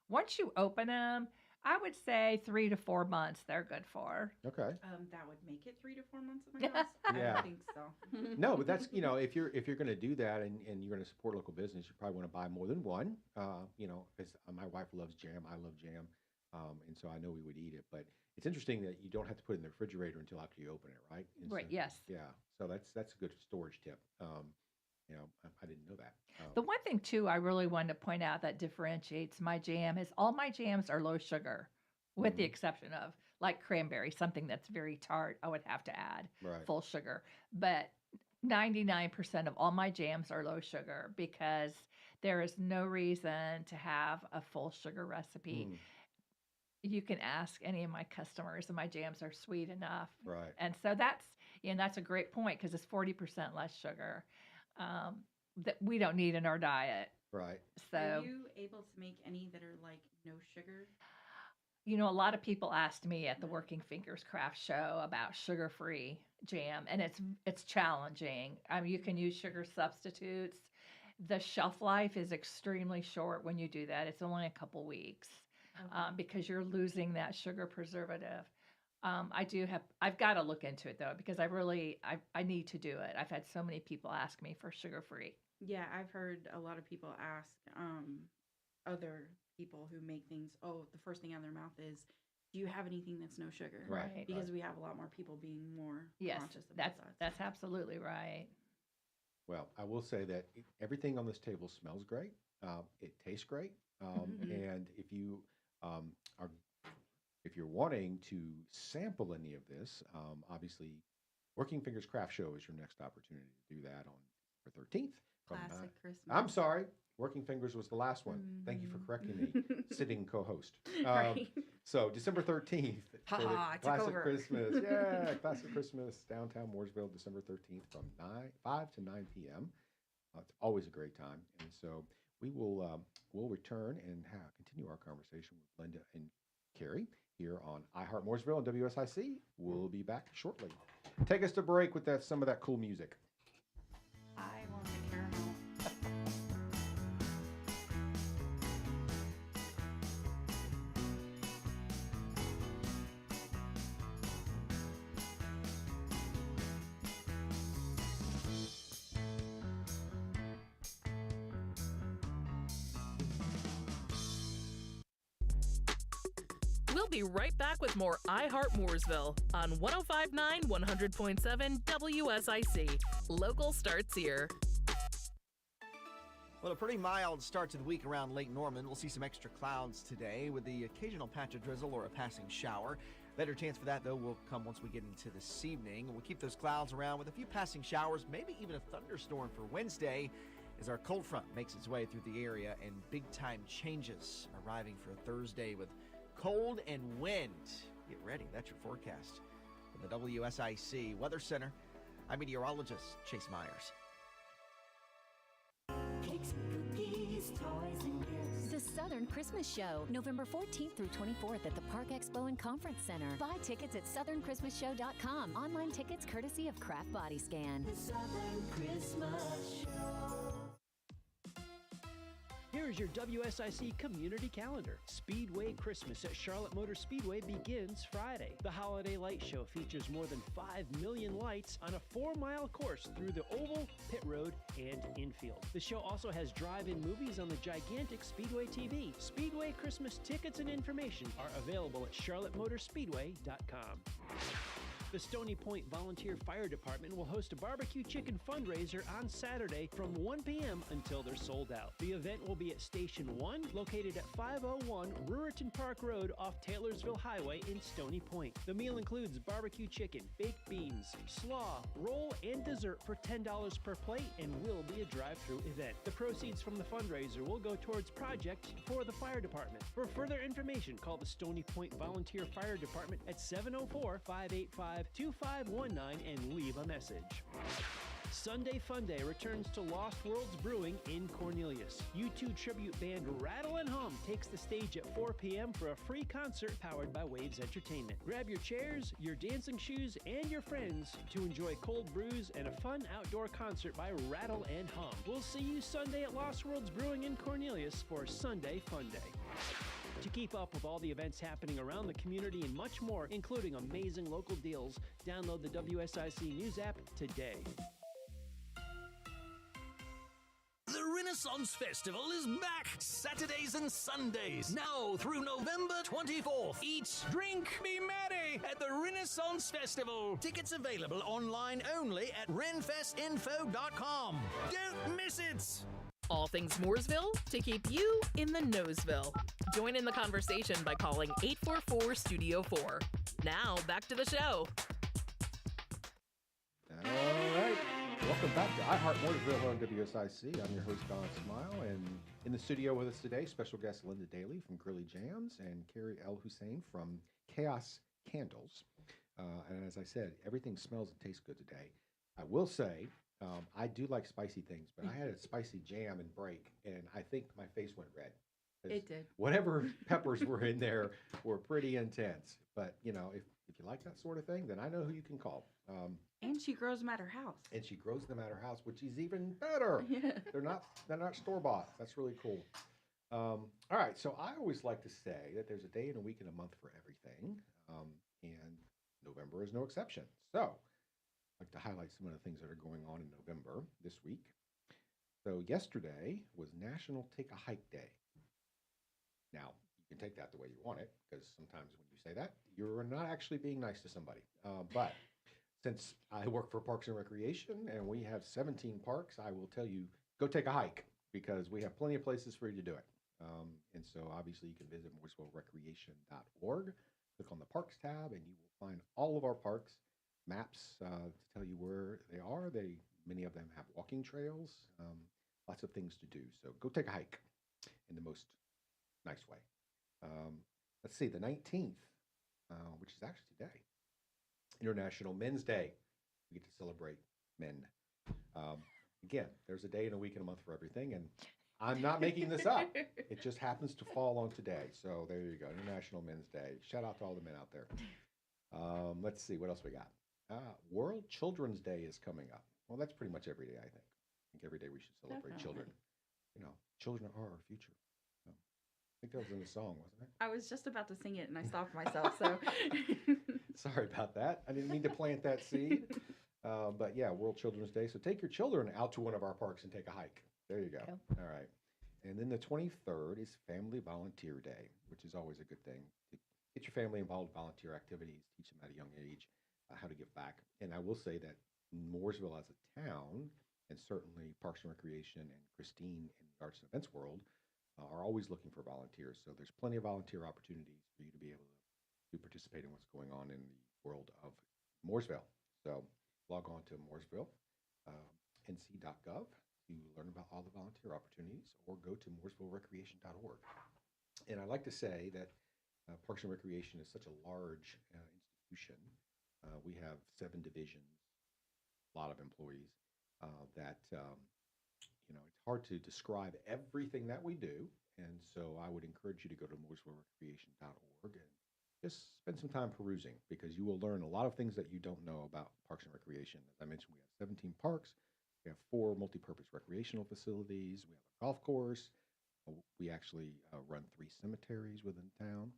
Once you open them, I would say 3 to 4 months they're good for. Okay. That would make it 3 to 4 months in my house. I don't think so. No, but that's if you're going to do that and you're going to support local business, you probably want to buy more than one. Because my wife loves jam, I love jam, and so I know we would eat it. But it's interesting that you don't have to put it in the refrigerator until after you open it, right? And right. So, yes. Yeah. So that's a good storage tip. I didn't know that. The one thing too, I really wanted to point out that differentiates my jam is all my jams are low sugar, with the exception of like cranberry, something that's very tart. I would have to add full sugar, but 99% of all my jams are low sugar because there is no reason to have a full sugar recipe. You can ask any of my customers, and my jams are sweet enough. Right. And so that's a great point because it's 40% less sugar. That we don't need in our diet. Right. So are you able to make any that are like no sugar? A lot of people asked me at the Working Fingers Craft Show about sugar-free jam, and it's challenging. You can use sugar substitutes. The shelf life is extremely short when you do that. It's only a couple weeks because you're losing that sugar preservative. I've got to look into it though, because I need to do it. I've had so many people ask me for sugar-free. Yeah, I've heard a lot of people ask other people who make things, the first thing out of their mouth is, do you have anything that's no sugar? Right. Because we have a lot more people being more conscious of that's absolutely right. Well, I will say that everything on this table smells great. It tastes great. And if you if you're wanting to sample any of this, obviously, Working Fingers Craft Show is your next opportunity to do that on December 13th. Classic Christmas. I'm sorry. Working Fingers was the last one. Thank you for correcting me, sitting co-host. Right. So December 13th. Ha ha, Classic Christmas. Yeah, Classic Christmas, downtown Mooresville, December 13th from 5 to 9 p.m. It's always a great time. And so we will we'll return and continue our conversation with Linda and Karri here on Heart Mooresville and WSIC. We'll be back shortly. Take us to break with some of that cool music. I want the caramel. We'll be right back with more Heart Mooresville on 105.9, 100.7 WSIC. Local starts here. Well, a pretty mild start to the week around Lake Norman. We'll see some extra clouds today with the occasional patch of drizzle or a passing shower. Better chance for that, though, will come once we get into this evening. We'll keep those clouds around with a few passing showers, maybe even a thunderstorm for Wednesday as our cold front makes its way through the area and big-time changes arriving for Thursday with cold and wind. Get ready. That's your forecast. From the WSIC Weather Center, I'm meteorologist Chase Myers. Cakes and cookies, toys and gifts. The Southern Christmas Show, November 14th through 24th at the Park Expo and Conference Center. Buy tickets at southernChristmasShow.com. Online tickets courtesy of Craft Body Scan. The Southern Christmas Show. Here's your WSIC community calendar. Speedway Christmas at Charlotte Motor Speedway begins Friday. The Holiday Light Show features more than 5 million lights on a 4-mile course through the oval, pit road, and infield. The show also has drive-in movies on the gigantic Speedway TV. Speedway Christmas tickets and information are available at charlottemotorspeedway.com. The Stony Point Volunteer Fire Department will host a barbecue chicken fundraiser on Saturday from 1 p.m. until they're sold out. The event will be at Station 1, located at 501 Ruriton Park Road off Taylorsville Highway in Stony Point. The meal includes barbecue chicken, baked beans, slaw, roll, and dessert for $10 per plate and will be a drive-through event. The proceeds from the fundraiser will go towards projects for the fire department. For further information, call the Stony Point Volunteer Fire Department at 704-585-2519 and leave a message. Sunday Fun Day returns to Lost Worlds Brewing in Cornelius. U2 tribute band Rattle and Hum takes the stage at 4 p.m. for a free concert powered by Waves Entertainment. Grab your chairs, your dancing shoes, and your friends to enjoy cold brews and a fun outdoor concert by Rattle and Hum. We'll see you Sunday at Lost Worlds Brewing in Cornelius for Sunday Fun Day. To keep up with all the events happening around the community and much more, including amazing local deals, download the WSIC News app today. The Renaissance Festival is back Saturdays and Sundays, now through November 24th. Eat, drink, be merry at the Renaissance Festival. Tickets available online only at renfestinfo.com. Don't miss it! All things Mooresville to keep you in the Noseville. Join in the conversation by calling 844-STUDIO-4. Now, back to the show. All right. Welcome back to Heart Mooresville on WSIC. I'm your host, Don Smyle, and in the studio with us today, special guest Linda Daley from Grilly Jams and Karri Hussein from Chaos Candles. And as I said, everything smells and tastes good today. I will say, I do like spicy things, but I had a spicy jam and break, and I think my face went red. It did. Whatever peppers were in there were pretty intense. But, you know, if you like that sort of thing, then I know who you can call. And she grows them at her house. And she grows them at her house, which is even better. Yeah. They're not store-bought. That's really cool. All right, so I always like to say that there's a day and a week and a month for everything, and November is no exception. So I'd like to highlight some of the things that are going on in November this week. So yesterday was National Take a Hike Day. Now, you can take that the way you want it, because sometimes when you say that, you're not actually being nice to somebody. But since I work for Parks and Recreation and we have 17 parks, I will tell you, go take a hike, because we have plenty of places for you to do it. And so obviously you can visit mooresvillerecreation.org, click on the Parks tab, and you will find all of our parks, maps to tell you where they are. Many of them have walking trails, lots of things to do. So go take a hike in the most nice way. Let's see, the 19th, which is actually today, International Men's Day. We get to celebrate men. Again, there's a day and a week and a month for everything, and I'm not making this up. It just happens to fall on today. So there you go, International Men's Day. Shout out to all the men out there. Let's see, what else we got? World Children's Day is coming up. Well, that's pretty much every day, I think. I think every day we should celebrate children. You know, children are our future. I think that was in the song, wasn't it? I was just about to sing it and I stopped myself, so. Sorry about that. I didn't mean to plant that seed. But yeah, World Children's Day. So take your children out to one of our parks and take a hike. There you go. Cool. All right. And then the 23rd is Family Volunteer Day, which is always a good thing. Get your family involved in volunteer activities, teach them at a young age how to give back. And I will say that Mooresville as a town, and certainly Parks and Recreation and Christine in the arts and events world, are always looking for volunteers. So there's plenty of volunteer opportunities for you to be able to participate in what's going on in the world of Mooresville. So log on to Mooresville, nc.gov to learn about all the volunteer opportunities, or go to mooresvillerecreation.org. And I like to say that Parks and Recreation is such a large institution. We have 7 divisions, a lot of employees, that, it's hard to describe everything that we do And so I would encourage you to go to mooresvillerecreation.org and just spend some time perusing, because you will learn a lot of things that you don't know about Parks and Recreation. As I mentioned, we have 17 parks. We have 4 multi-purpose recreational facilities. We have a golf course. We actually run 3 cemeteries within town,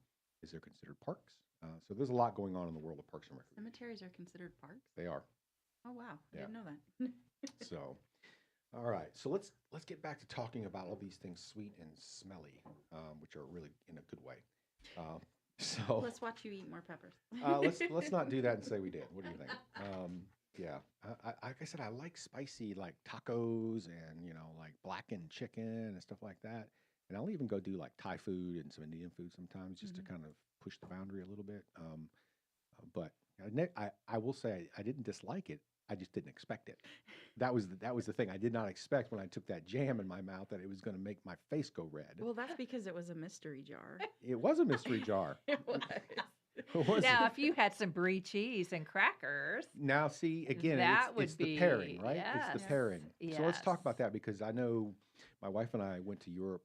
as they're considered parks. So there's a lot going on in the world of Parks and Recreation. Cemeteries are considered parks? They are. Oh, wow. I Yeah. didn't know that. So, all right. So let's get back to talking about all these things sweet and smelly, which are really in a good way. So Let's watch you eat more peppers. let's not do that and say we did. What do you think? Yeah, like I said, I like spicy, like tacos and like blackened chicken and stuff like that. And I'll even go do like Thai food and some Indian food sometimes, just to kind of push the boundary a little bit. But I will say I didn't dislike it. I just didn't expect it. That was the thing. I did not expect when I took that jam in my mouth that it was going to make my face go red. Well, that's because it was a mystery jar. It was a mystery jar. It was. Now, if you had some brie cheese and crackers, now see again, that would it's be the pairing, right? Yes. It's the pairing. So let's talk Yes. about that, because I know my wife and I went to Europe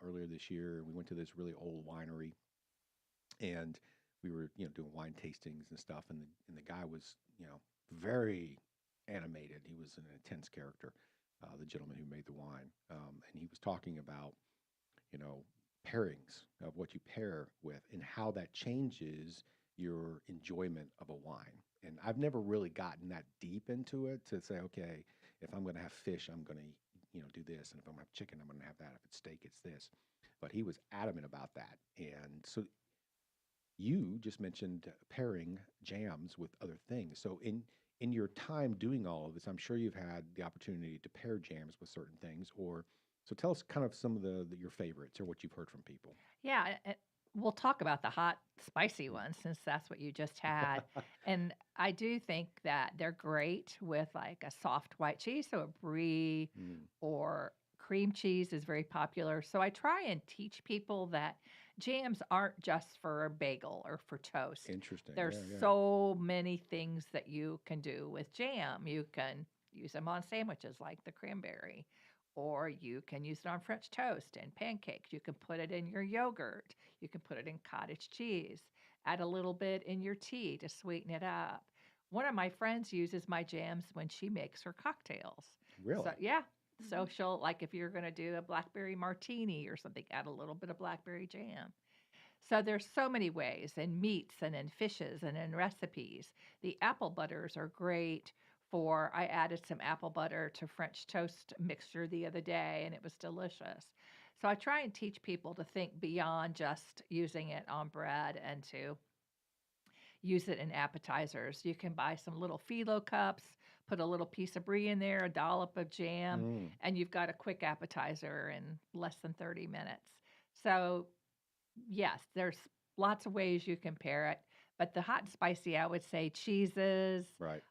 earlier this year. We went to this really old winery, and we were doing wine tastings and stuff. And the guy was very animated. He was an intense character, the gentleman who made the wine, and he was talking about pairings of what you pair with and how that changes your enjoyment of a wine. And I've never really gotten that deep into it to say, okay, if I'm going to have fish, I'm going to do this, and if I'm going to have chicken, I'm going to have that. If it's steak, it's this. But he was adamant about that. And so you just mentioned pairing jams with other things. So in your time doing all of this, I'm sure you've had the opportunity to pair jams with certain things. So tell us kind of some of your favorites or what you've heard from people. yeah, we'll talk about the hot, spicy ones since that's what you just had. And I do think that they're great with like a soft white cheese, so a brie or cream cheese is very popular. So I try and teach people that jams aren't just for a bagel or for toast. Interesting. There's Yeah. so many things that you can do with jam. You can use them on sandwiches like the cranberry, or you can use it on French toast and pancakes. You can put it in your yogurt. You can put it in cottage cheese. Add a little bit in your tea to sweeten it up. One of my friends uses my jams when she makes her cocktails. Really? So, yeah. So she'll, like, if you're going to do a blackberry martini or something, add a little bit of blackberry jam. So there's so many ways, in meats and in fishes and in recipes. The apple butters are great for, I added some apple butter to French toast mixture the other day, and it was delicious. So I try and teach people to think beyond just using it on bread and to use it in appetizers. You can buy some little phyllo cups, put a little piece of brie in there, a dollop of jam, and you've got a quick appetizer in less than 30 minutes. So, yes, there's lots of ways you can pair it, but the hot and spicy, I would say cheeses. Right.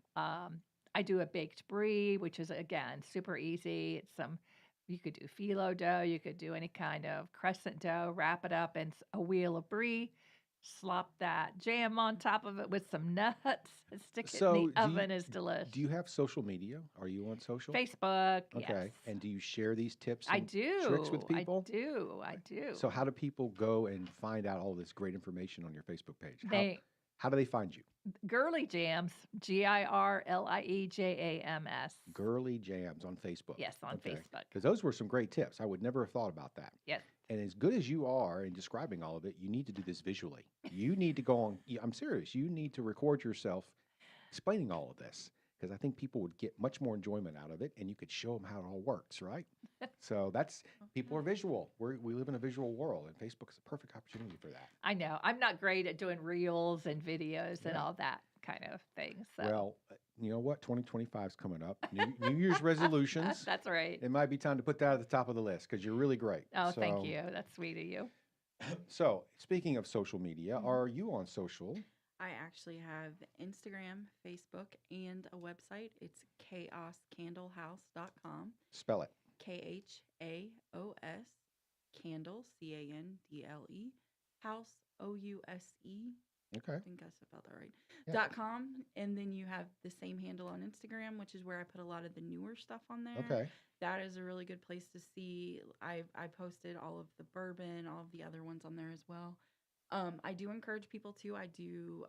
I do a baked brie, which is, again, super easy. You could do phyllo dough, you could do any kind of crescent dough, wrap it up in a wheel of brie, slop that jam on top of it with some nuts, and stick it in the oven. Is delicious. Do you have social media? Are you on social? Facebook, Okay. yes. And do you share these tips I and do. tricks with people? I do. So how do people go and find out all this great information on your Facebook page? How do they find you? Girly Jams, GIRLIEJAMS. Girly Jams on Facebook. Yes, on Facebook. Because those were some great tips. I would never have thought about that. Yes. And as good as you are in describing all of it, you need to do this visually. You need to go on, I'm serious, you need to record yourself explaining all of this, because I think people would get much more enjoyment out of it, and you could show them how it all works, right? So people are visual. We live in a visual world, and Facebook is a perfect opportunity for that. I know. I'm not great at doing reels and videos and all that kind of thing. So. Well, you know what? 2025 is coming up. New Year's resolutions. That's right. It might be time to put that at the top of the list, because you're really great. Oh, thank you. That's sweet of you. So, speaking of social media, are you on social? I actually have Instagram, Facebook, and a website. It's chaoscandlehouse.com. Spell it. KHAOS, candle, CANDLE, house, HOUSE. I think I spelled that right. Yeah. .com, and then you have the same handle on Instagram, which is where I put a lot of the newer stuff on there. Okay. That is a really good place to see. I posted all of the bourbon, all of the other ones on there as well. I do encourage people too. I do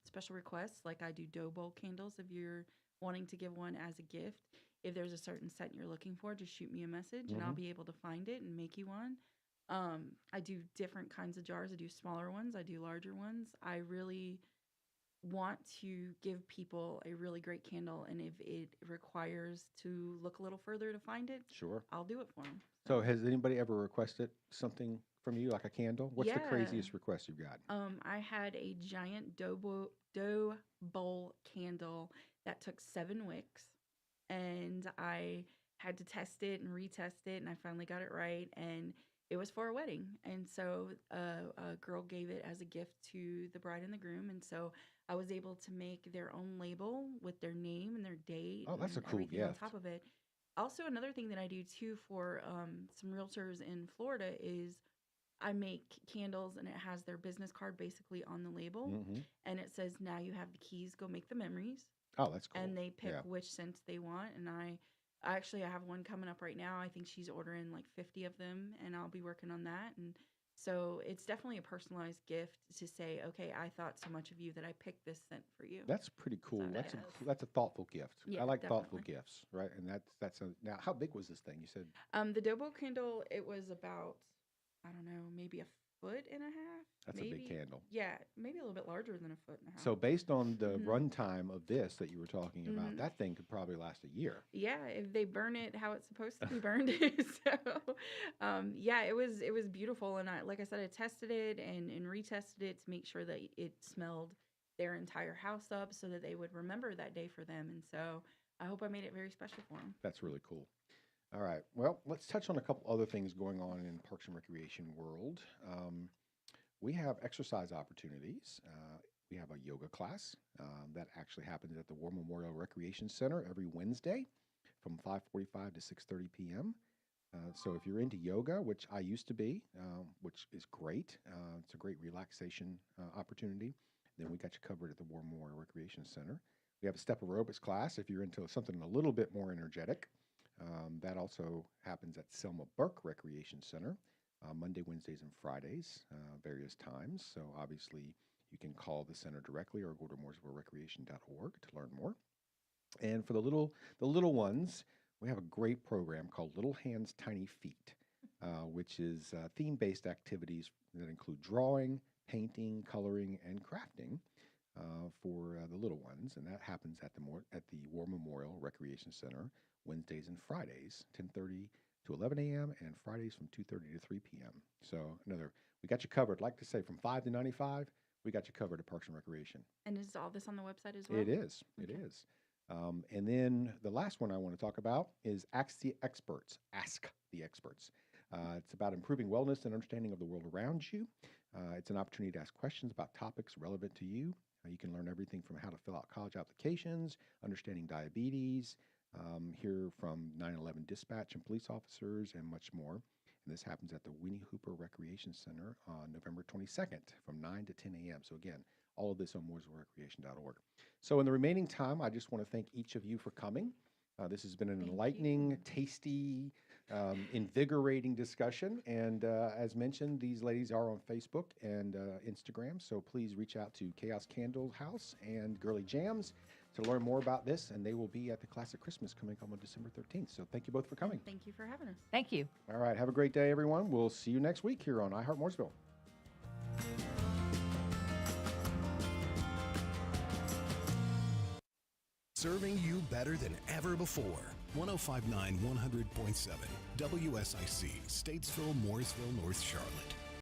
special requests, like I do dough bowl candles. If you're wanting to give one as a gift, if there's a certain scent you're looking for, just shoot me a message and I'll be able to find it and make you one. I do different kinds of jars. I do smaller ones. I do larger ones. I really want to give people a really great candle, and if it requires to look a little further to find it, Sure. I'll do it for them. So has anybody ever requested something from you, like a candle? What's the craziest request you've got? I had a giant dough bowl candle that took 7 wicks, and I had to test it and retest it, and I finally got it right, and it was for a wedding. And so a girl gave it as a gift to the bride and the groom, and so I was able to make their own label with their name and their date. Oh, that's and a cool everything on gift. top of it. Also, another thing that I do too for some realtors in Florida is I make candles, and it has their business card basically on the label, and it says, "Now you have the keys. Go make the memories." Oh, that's cool. And they pick Yeah. which scents they want. And I have one coming up right now. I think she's ordering like 50 of them, and I'll be working on that. And so it's definitely a personalized gift to say, okay, I thought so much of you that I picked this scent for you. That's pretty cool. So, That's a thoughtful gift. Yeah, I like thoughtful definitely. gifts, right? And now. How big was this thing? You said The Dobo candle, it was about, I don't know, maybe a 1.5 feet. That's a big candle. Yeah, maybe a little bit larger than a 1.5 feet. So based on the runtime of this that you were talking about, that thing could probably last a year. Yeah, if they burn it how it's supposed to be burned. So, yeah, it was beautiful, and like I said, I tested it and retested it to make sure that it smelled their entire house up, so that they would remember that day for them. And so I hope I made it very special for them. That's really cool. All right. Well, let's touch on a couple other things going on in Parks and Recreation world. We have exercise opportunities. We have a yoga class that actually happens at the War Memorial Recreation Center every Wednesday from 5:45 to 6:30 p.m. So if you're into yoga, which I used to be, which is great, it's a great relaxation opportunity, then we got you covered at the War Memorial Recreation Center. We have a step aerobics class if you're into something a little bit more energetic. That also happens at Selma Burke Recreation Center, Monday, Wednesdays, and Fridays, various times. So obviously you can call the center directly or go to mooresvillerecreation.org to learn more. And for the little ones, we have a great program called Little Hands, Tiny Feet, which is theme-based activities that include drawing, painting, coloring, and crafting for the little ones. And that happens at the War Memorial Recreation Center Wednesdays and Fridays, 10:30 to 11 a.m. and Fridays from 2:30 to 3 p.m. So we got you covered. Like to say, from 5 to 95, we got you covered at Parks and Recreation. And is all this on the website as well? It is. Okay. It is. And then the last one I want to talk about is Ask the Experts. Ask the Experts. It's about improving wellness and understanding of the world around you. It's an opportunity to ask questions about topics relevant to you. You can learn everything from how to fill out college applications, understanding diabetes, hear from 9/11 dispatch and police officers, and much more. And this happens at the Winnie Hooper Recreation Center on November 22nd from 9 to 10 a.m. So again, all of this on mooresvillerecreation.org. So in the remaining time, I just want to thank each of you for coming. This has been an enlightening, tasty, invigorating discussion. And as mentioned, these ladies are on Facebook and Instagram. So please reach out to Chaos Candle House and Girly Jams to learn more about this. And they will be at the Classic Christmas coming up on December 13th. So thank you both for coming. Thank you for having us. Thank you. All right. Have a great day, everyone. We'll see you next week here on iHeart Mooresville. Serving you better than ever before. 105.9 100.7 WSIC, Statesville, Mooresville, North Charlotte.